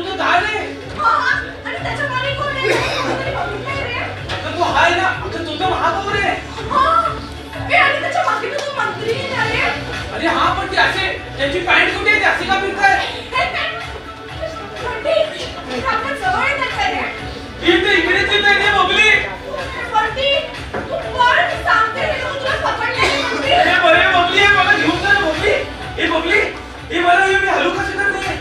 तो झाले. आणि त्याच्या मागे कोण आहे? अगं तो हाय ना, अगं तो तर महापौर आहे. आणि त्याच्या मागे तो मंत्री आहे. अरे हा पण ते असे त्याची पॅन्ट कुठे आहे? असे का फिरताय? आपण जवळ येतात रे. इकडेच येत आहे बबली. तू पण सांगते तुला पकडले. अरे बरे बबली आहे, मला घेऊन जा बबली. ए बबली, ए मला मी हलू कसं करत नाही.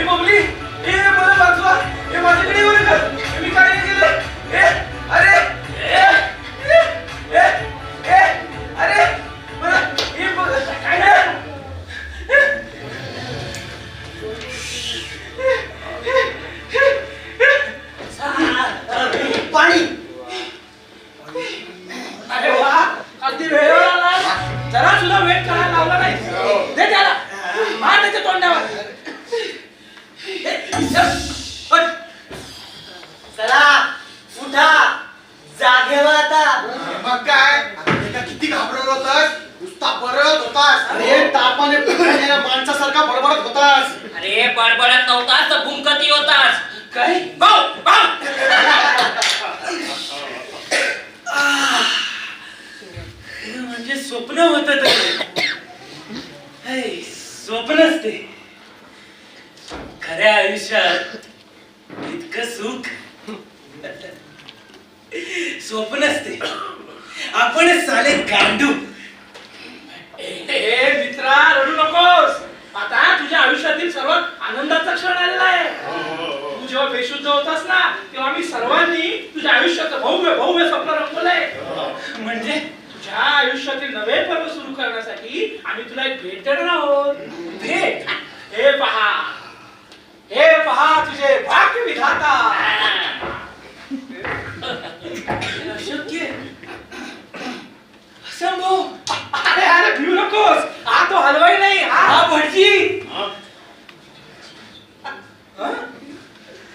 ए बबली, ए मला वाचवा. ए माझ्याकडे वर कर. मी काय नाही केलं. ए अरे ए ए ए अरे मला ए काय नाही. पाणी. अरे वा, अगदी वेळेवर आला. जरा सुद्धा वेट करायला लावला नाही. दे त्याला, मार त्याच्या तोंडावर. चला उठा, जागेवर आता. मग काय आता किती घाबरवलं होतास, नुसता बरळत होतास. अरे तापाने फुगलेल्या माणसासारखा बडबडत होतास. अरे बडबडत नव्हतास तर भुंकती होतास. काय भाऊ भाऊ म्हणजे स्वप्न होत स्वप्नच ते. खऱ्या आयुष्यात इतकं सुख स्वप्नच ते. आपण साले गांडू. मित्रा रडू नकोस. आता तुझ्या आयुष्यातील सर्वात आनंदाचा क्षण आलेला आहे. तू जेव्हा बेशुद्ध होतास ना, तेव्हा मी सर्वांनी तुझ्या आयुष्याचं भव्य भव्य स्वप्न रंगवलंय. म्हणजे तुझ्या आयुष्यातील नवे पर्व सुरू करण्यासाठी आम्ही तुला एक भेट देणार आहोत. भेट. हे पहा तुझे भाग्य विधाता. अशक्य, असंभव. अरे अरे भिऊ नकोस. हा तो हलवाई नाही, हा भटजी.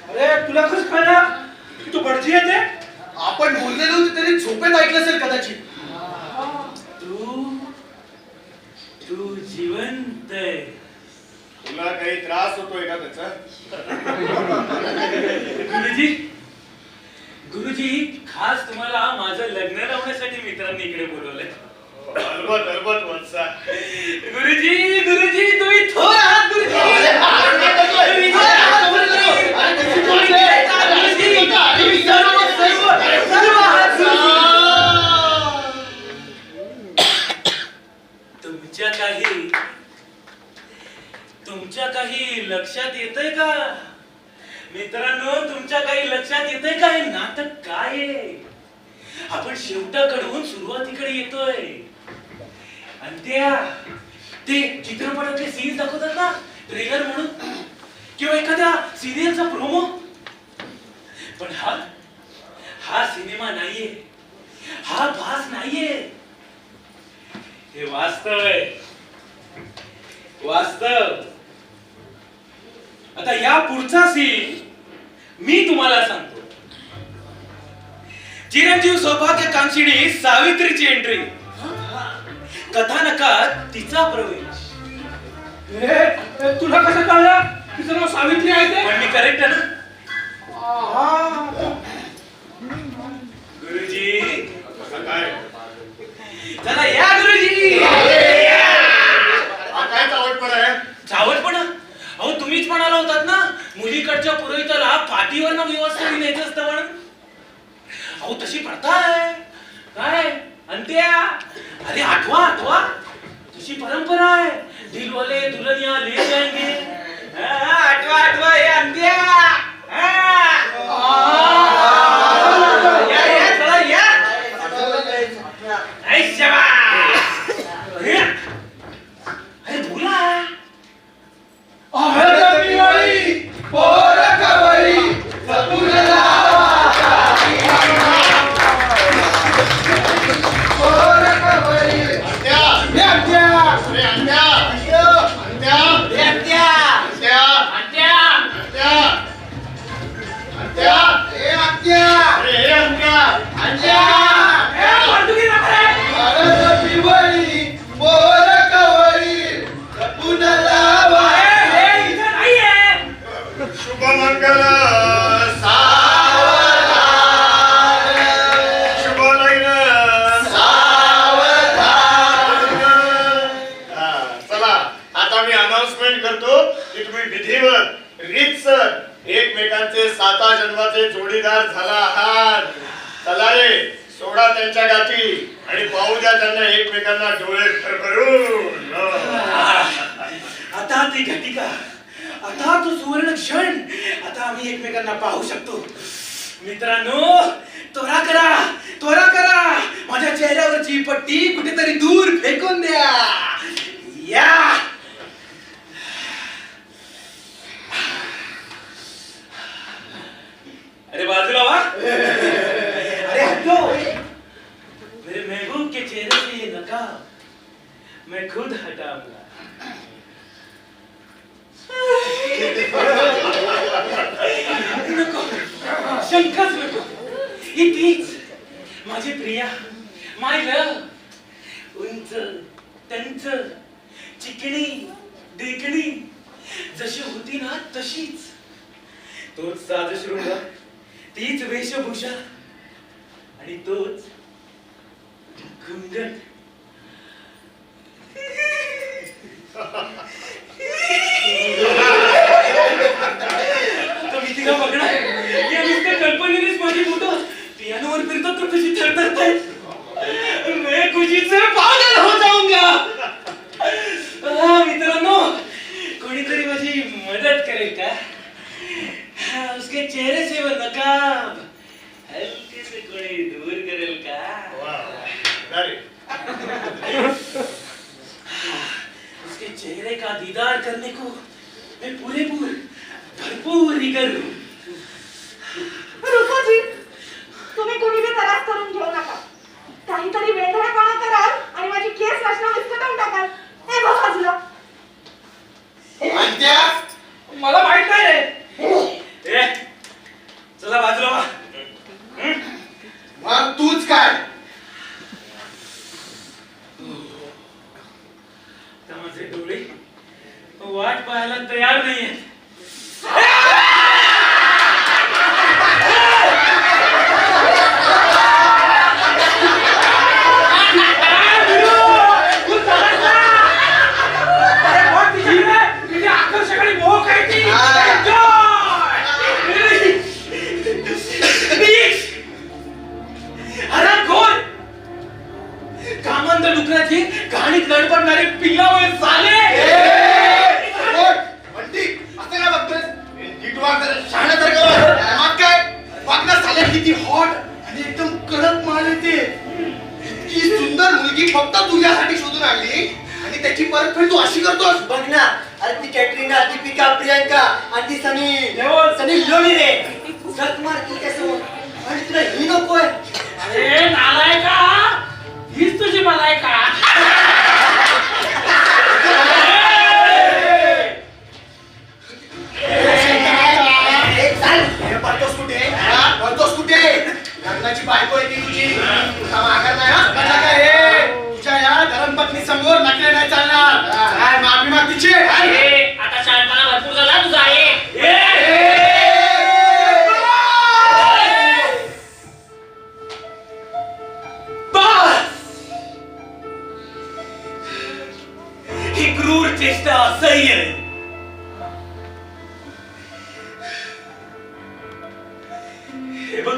अरे तुला कसं कळलं की तू भटजी आहे ते? आपण बोललेलो होतो तरी झोपेत ऐकलं असेल कदाचित. तू जिवंत आहे. तुला काही त्रास होतोय का त्याचा? गुरुजी खास तुम्हाला माझं लग्न लावण्यासाठी मित्रांनी इकडे बोलवलंय. अलबत वत्सा. गुरुजी तुम्ही थोर आहात तुमच्या काही लक्षात येतंय का मित्रांनो? तुमच्या काही लक्षात येतंय का हे नाटक काय आहे? आपण शेवटाकडून सुरुवातीकडे येतोय. आणि ते चित्रपटातले सीन्स दाखवतात ना, ट्रेलर म्हणून किंवा एखाद्या सिरियलचा प्रोमो. पण हा सिनेमा नाहीये, हा भास नाहीये. हे वास्तव आहे. वास्तव. आता या पुढचा सीन मी तुम्हाला सांगतो. चिरंजीव सौभाग्यकांक्षिणी सावित्रीची एंट्री. कथानकात तिचा प्रवेश. तुला कसं कळलं तिचं नाव सावित्री आहे ते? पण मी करेक्ट आहे ना? गुरुजी काय चला या गुरुजी. काय चावटपण आहे? चावटपणा? अहो तुम्हीच म्हणाला होतात ना मुलीकडच्या पुरोहिताला पाठीवर व्यवस्था न्यायचं असतं म्हणून. अहो तशी प्रथा आहे. काय अंत्या? अरे आठवा तशी परंपरा आहे. दिलवाले दुल्हनिया ले जाएंगे. आठवा हे अंत्या. चला या. अरे बोला. अंत्या चला रे सोडा त्यांच्या गाठी आणि पाहू द्या त्यांना एकमेकांना डोळे भरभरून आता ती घटिका, आता तो सुवर्ण क्षण, आता आम्ही एकमेकांना पाहू शकतो. मित्रांनो, त्वरा करा, त्वरा करा, माझ्या चेहऱ्यावरची पट्टी कुठेतरी दूर फेकून द्या. या अरे बाजूला वा. अरे हटो. मेरे महबूब के चेहरे से ये नकाब मैं खुद हटाऊंगा. नको, शंकाच नको. ही तीच माझी प्रिया, माय लव. उंच, टंच, चिकणी, देखणी, जशी होती ना तशीच. तोच साजशृंग, तीच वेशभूषा आणि तोच घुंगट. मी तिला बघणार या नुसत्या कल्पनेनेच माझी बोटं पियानोवर फिरतात तर कशी थरथरतायत. मैं खुशी से पागल हो जाऊंगा. मित्रांनो, कोणीतरी माझी मदत करेल का? उसके चेहरे से वो नकाब हल्के से कोई दूर करेल का? उसके चेहरे का दीदार करने को मैं भरपूर निकल. रुखाजी, तुम्ही कुणीबी त्रास करून घेऊ नका. काहीतरी वेंधळेपणा कराल आणि माझी केस रचना विस्कटवून टाकाल. हे बघ बाजूला. मला माहित नाही रे. चला बाजूला वा. मग तूच काय? माझे डोळे वाट पाहायला तयार नाहीये. आकर्षक आणि मोह काय ती. कामांत डुकराची कहाणीत लडपडणारे पिल्लावळे साले. किती हॉट आणि एकदम कडक माल येते. इतकी सुंदर मुलगी फक्त तुझ्यासाठी शोधून आणली आणि त्याची परतफेड तू अशी करतोस. बघ ना, अरे ती कॅटरीना, दीपिका, प्रियंका आणि ती सनी लिओनी रे. झक मारतील त्यासमोर आणि तुला ही नकोय. अरे नालायका, हीच तुझी मलायका. लग्नाची बायको आहे ती तुझी. माघार नाही हा. तुझ्या या धर्म पत्नी समोर नकले नाही चालणार. काय माफी माग तिची. आता शहाणपणा भरपूर झाला तुझा आहे. ही क्रूर चेष्टा असह्य आहे. हे बघ,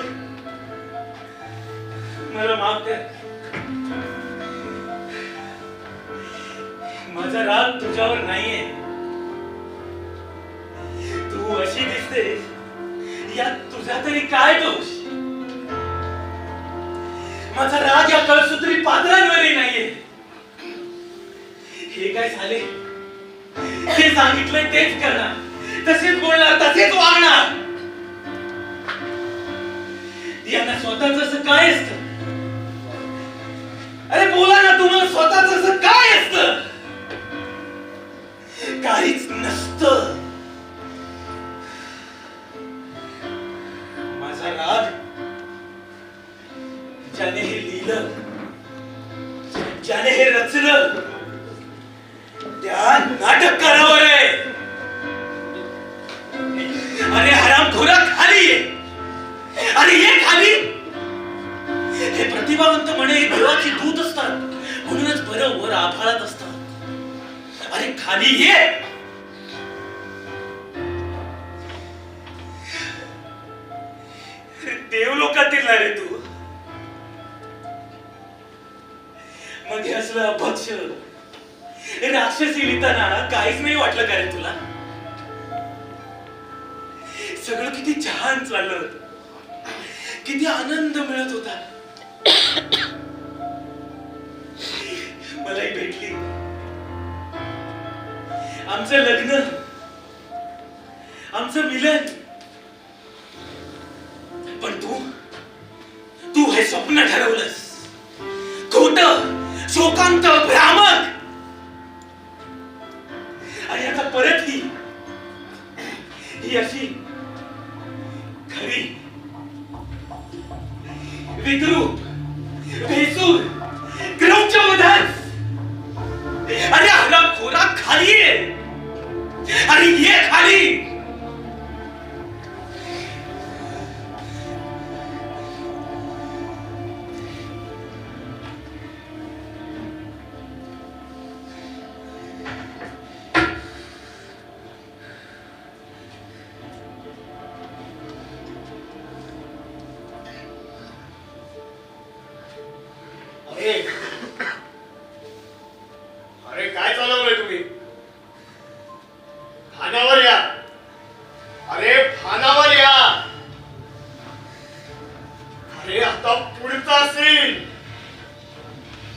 मला माफ कर. माझा राग तुझ्यावर नाहीये. तू अशी दिसतेस यात तुझा तरी काय दोष. माझा राग या कळसूत्री पात्रांवरही नाहीये. हे काय झाले, हे सांगितलंय तेच करणार, तसेच बोलणार, तसेच वागणार. यांना स्वतःच असं काय असतं? अरे बोला ना, तुम्हाला स्वतःच असं काय असतं? काहीच नसतं. माझा राग ज्याने हे लिहिलं, ज्याने हे रचलं, त्या नाटककारावर आहे. अरे हरामखोरा खाली आहे. अरे ये खाली. हे प्रतिभावंत म्हणे देवाची दूत असतात, म्हणूनच बरं वर आभाळात असतात. अरे खाली ये. देव लोकातील ना रे तू. मध्ये असलं अपक्ष राक्षसी लिहिताना काहीच नाही वाटलं का रे तुला? सगळं किती छान चाललं होतं, किती आनंद मिळत होता. मलाही भेटली आमचं लग्न, आमचं मिलन. पण तू हे स्वप्न ठरवलंस, खोट, शोकांत, भ्रामक. आणि आता परत ही अशी खरी विद्रूप, भेसूर, क्रौचवधन. अरे हरामखोरा खाली ये, अरे ये खाली. अरे अरे काय चालवलंय तुम्ही? भानावर या, अरे भानावर या. अरे आता पुढचा सीन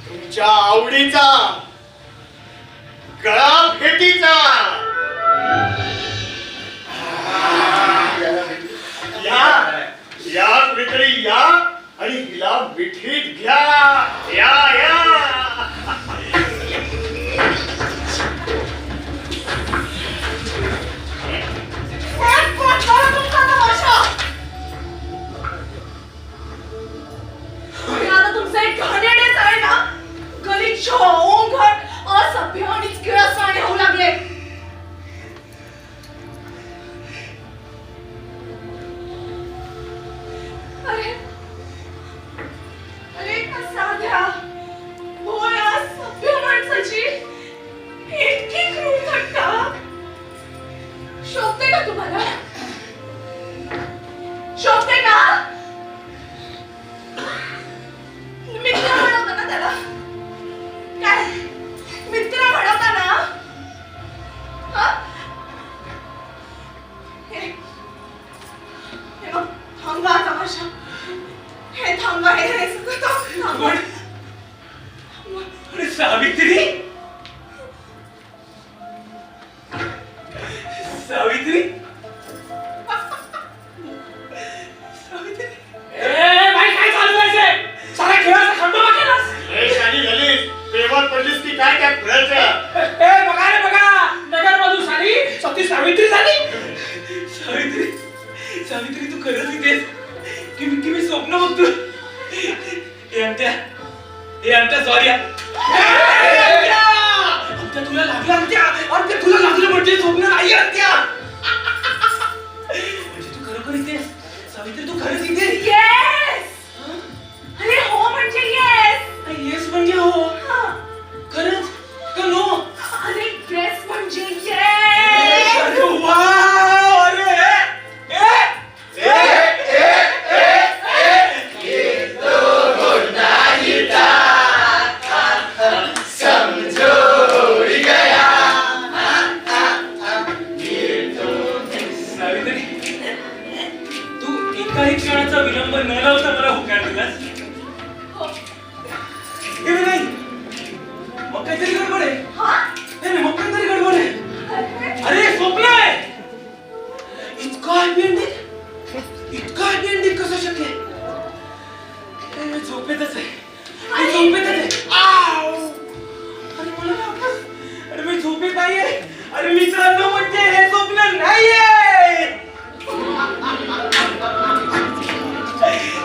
तुमच्या आवडीचा, गळा भेटीचा. या कुठेतरी या आणि हिला मिठीत घ्या. या आता तुमचे घाणेरडेच आहे ना, गलिच्छ, ओंघट, असभ्य आणि किळसवाणे होऊ लागले. अरे अरे एका साध्या भोळ्या सभ्य माणसाची इतकी क्रूर थट्टा शोभते का तुम्हाला? शोभते का? मित्र म्हणवता ना त्याला? काय मित्र म्हणवता ना? हा? हे बघ, थांबा तमाशा. हे थांबा, हे सगळं थांबा. अरे सावित्री, सावित्री, सावित्री. भाई काय चालू आहे? सारा खेळाचा खंडोबा केलास. शानी झाली, प्रेमात पडलीस की काय काय खेळायचं? बघा रे बघा, नगर मधून साली सती सावित्री झाली. सावित्री, सावित्री तू खरंच इथेस की मी स्वप्न बघतो? हे आमच्या सॉरी. तुला लागलं अंत्या, तुला लागलं म्हणजे स्वप्न नाही अंत्या. म्हणजे तू खरोखर इथेस सावित्री, तू खरंच इथेस? येस. अरे हो म्हणजे येस. येस म्हणजे हो? खरंच का नो? अरे येस म्हणजे येस. अरे वाव, अरे सावित्री, तू एकाही क्षणाचा विलंब न लावता मला होकार दिलास. हे नाही, मग काहीतरी गडबड आहे. नाही, मग काहीतरी गडबड आहे. अरे स्वप्न आहे. इतका हॅपी एंडिंग कसं शक्य आहे? मी झोपेतच आहे, आव! अरे मला वापस, अरे मी झोपेत नाहीये. अरे मित्रांनो, म्हणजे हे स्वप्न नाहीये.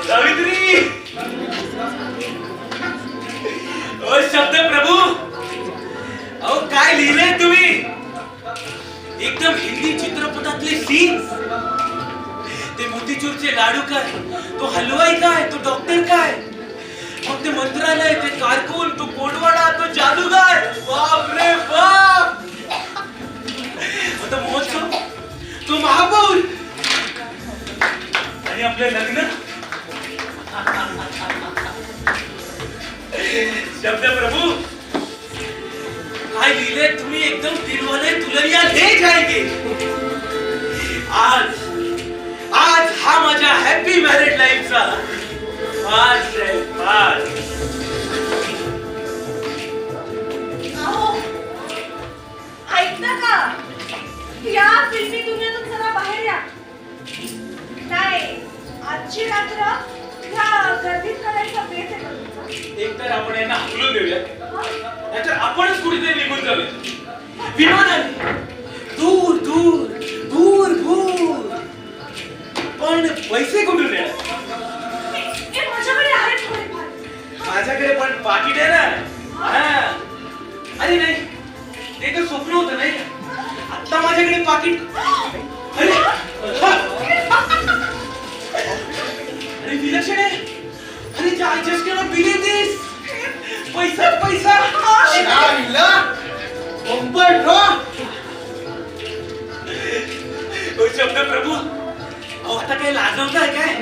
सावित्री, ओ शब्द प्रभू, अहो काय लिहिलंय तुम्ही? एकदम हिंदी चित्रपटातले सीन्स. ते मोतीचूरचे लाडू काय, तो हलवाई काय, तो डॉक्टर काय, मग ते मंत्रालय, ते कारकून, तो कोडवाडा, तो जादूगार. बाप रे बाप. तो महोत्सव, तो महापौर आणि आपलं लग्न. शब्द प्रभू काय लिहिले तुम्ही एकदम दिलवाले दुल्हनिया ले जाएंगे. आज आज हा माझ्या हॅपी मॅरिड लाईफचा फास्ट आहे फास्ट. अहो, ऐकता का? या फिल्मी दुनियेतून जरा बाहेर या. नाही, आजची रात्र या गर्दीत काढायचा बेत आहे का तुमचा? एक तर आपण यांना हकलून देऊया, हा? नाहीतर आपणच कुठेतरी निघून जाऊया विमानाने. दूर दूर दूर दूर. पण पैसे कुठून येणार? हे माझ्याकडे आहेत थोडेफार. माझ्याकडे पण पाकिट आहे ना. हा. अरे नाही, ते तर स्वप्न होतं नाही. आता माझ्याकडे पाकिट. अरे हा. अरे विलक्षण आहे. अरे I just cannot believe this. पैसा पैसा. शाळेला बंपर ड्रॉ. ओ शब्द प्रभू, अहो आता काय लाजवताय काय?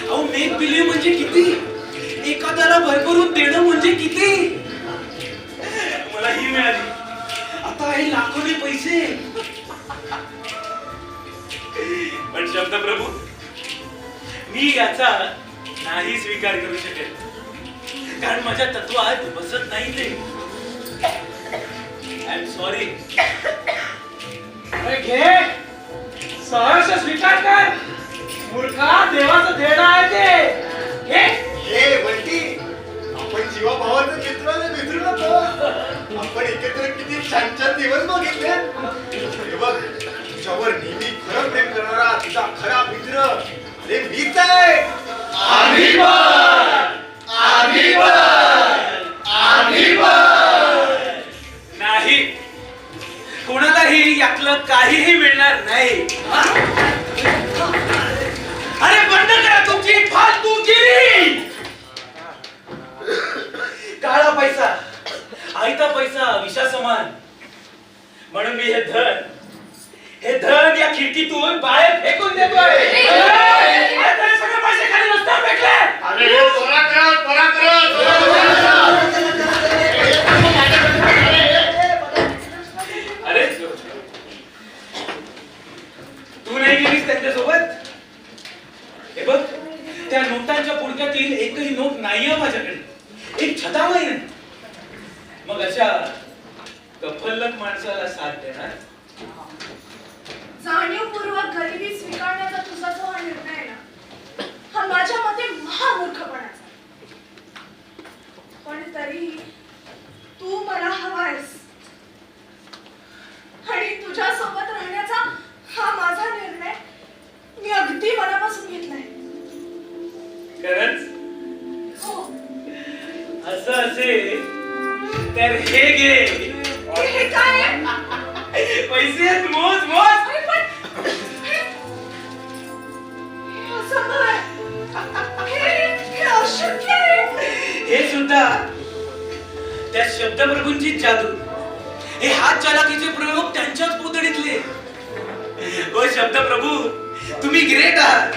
अहो मेक बिलीव्ह म्हणजे किती, एखाद्याला भरभरून देणं म्हणजे किती. मला ही मिळाली, आता हे लाखोने पैसे. पण शब्द प्रभू, मी याचा नाही स्वीकार करू शकेल, कारण माझ्या तत्वात बसत नाही ते. I am sorry. अरे घे, सहर्ष स्वीकार कर. मूर्खा, देवाचं देणं आहे ते. घे. हे बंटी, आपण जीवाभावाचे मित्राने विसरू नको. आपण एकत्र किती छान छान दिवस बघितले. हे बघ, तुझ्यावर नेहमी खरं प्रेम करणारा तुझा खरा मित्र अरे मीच आहे. आम्ही पण, आम्ही पण, आम्ही पण. नाही, कोणालाही यातलं काहीही मिळणार नाही. अरे बंद करा तुमची फालतूगिरी. काळा पैसा, आयता पैसा विषा समान. म्हणून मी हे धन या खिडकीतून बाहेर फेकून देतोय. अरे सगळे पैसे खाली रस्त्यावर फेकले. अरे हे त्वरा करा, त्वरा करा, त्वरा करा. अरे तू नाही गेलीस त्यांच्यासोबत? हे बघ, त्या नोटांच्या पुडक्यातील एकही नोट नाहीये माझ्याकडे, एक छतावही नाही. मग अशा कफल्लक माणसाला साथ देणार? जाणीवपूर्वक गरिबी स्वीकारण्याचा तुझा जो हा निर्णय आहे ना, हा माझ्या मते महामूर्खपणाचा. पण तरीही तू मला हवायस आणि तुझ्या सोबत राहण्याचा हा माझा निर्णय मी अगदी मनापासून घेतलाय. खरंच? हो. असं असेल तर हे घे. हे काय आहे? पैसे आहेत, मोज मोज. अरे पण हे असंभव आहे. हे अशक्य आहे. हे सुद्धा त्या शब्दप्रभूंची जादू. हे हात चालाकीचे प्रयोग त्यांच्याच पुतळीतले. ओ शब्दप्रभू, तुम्ही ग्रेट आहात.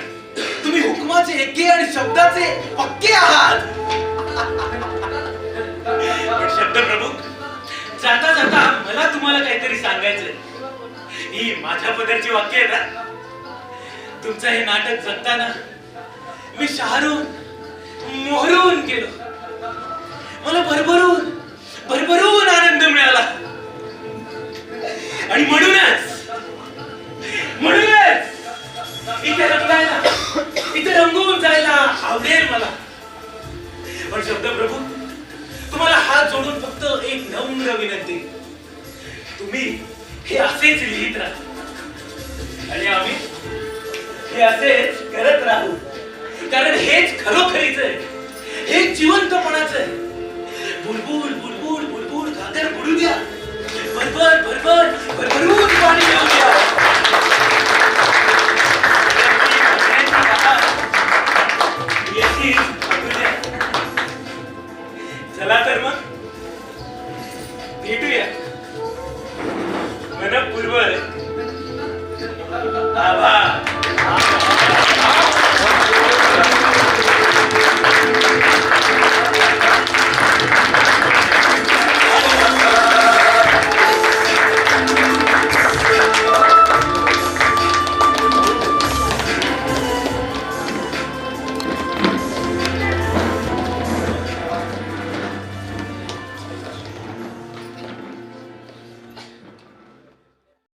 तुम्ही हुकमाचे एके आणि शब्दाचे पक्के आहात. पण शब्दप्रभू, जाता जाता मला तुम्हाला काहीतरी सांगायचंय. ही माझ्या पदरची वाक्य आहे ना. तुमचं हे नाटक जगताना मी शहारून मोहरून गेलो. मला भरभरून भरभरून आनंद मिळाला. आणि म्हणूनच इथे रंगायला, इथे रंगून जायला आवडेल मला. पण शब्दप्रभू, तुम्हाला हात जोडून फक्त एक नम्र विनंती. तुम्ही हे असेच लिहित राहा आणि आम्ही हे असेच करत राहू. कारण हेच खरोखरीच आहे, हेच जिवंतपणाचं आहे. बुलबुल बुलबुल बुलबुल घागर बुडू द्या. भरभर भरभर भरभरून पाणी येऊ द्या.